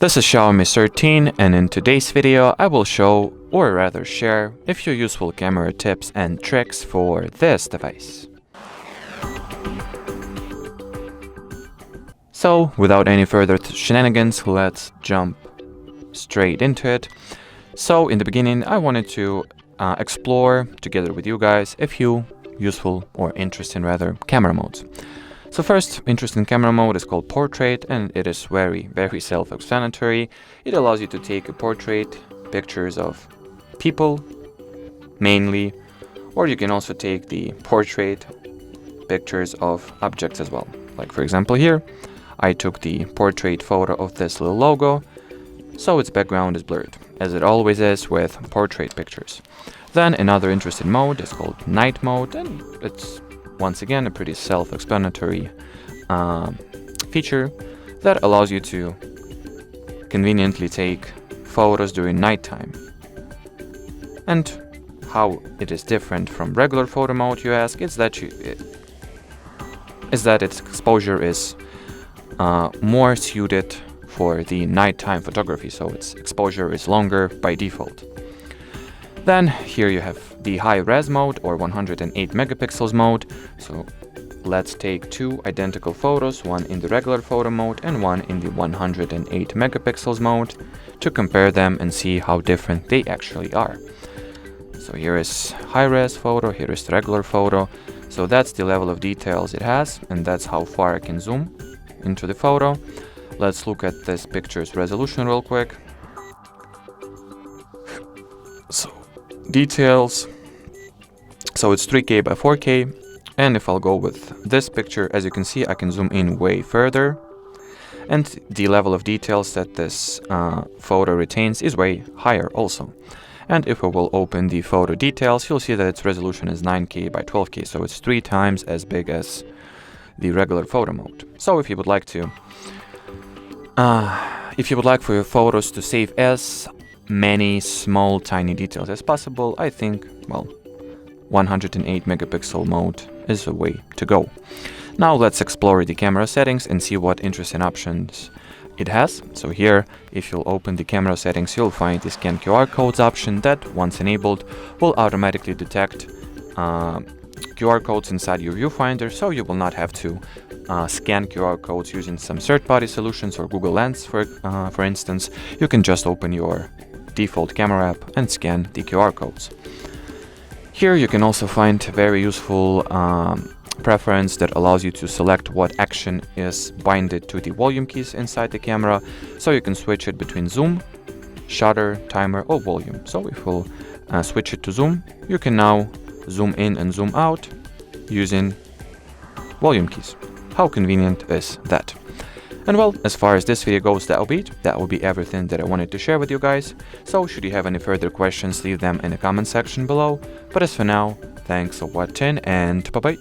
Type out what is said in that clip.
This is Xiaomi 13, and in today's video I will show, or rather share, a few useful camera tips and tricks for this device. So, without any further shenanigans, let's jump straight into it. So, in the beginning I wanted to explore, together with you guys, a few useful, or interesting rather, camera modes. So first interesting camera mode is called portrait, and it is very self-explanatory. It allows you to take a portrait, pictures of people mainly, or you can also take the portrait pictures of objects as well. Like for example here, I took the portrait photo of this little logo, so its background is blurred, as it always is with portrait pictures. Then another interesting mode is called night mode, and it's once again a pretty self-explanatory feature that allows you to conveniently take photos during nighttime. And how it is different from regular photo mode, you ask, is that its exposure is more suited for the nighttime photography, so its exposure is longer by default. Then here you have the high-res mode, or 108 megapixels mode. So let's take two identical photos, one in the regular photo mode and one in the 108 megapixels mode, to compare them and see how different they actually are. So here is high-res photo, here is the regular photo. So that's the level of details it has, and that's how far I can zoom into the photo. Let's look at this picture's resolution real quick. So details, so it's 3K by 4K, and if I'll go with this picture, as you can see, I can zoom in way further, and the level of details that this photo retains is way higher also. And if we will open the photo details, you'll see that its resolution is 9K by 12K, so it's 3 times as big as the regular photo mode. So if you would like to for your photos to save as many small tiny details as possible, I think, well, 108 megapixel mode is a way to go. Now let's explore the camera settings and see what interesting options it has. So here, if you'll open the camera settings, you'll find the scan QR codes option that, once enabled, will automatically detect QR codes inside your viewfinder, so you will not have to scan QR codes using some third-party solutions or Google Lens, for instance. You can just open your default camera app and scan the QR codes. Here you can also find a very useful preference that allows you to select what action is binded to the volume keys inside the camera, so you can switch it between zoom, shutter, timer, or volume. So if we'll switch it to zoom, you can now zoom in and zoom out using volume keys. How convenient is that? And well, as far as this video goes, that will be everything that I wanted to share with you guys. So should you have any further questions, leave them in the comment section below. But as for now, thanks for watching, and bye bye.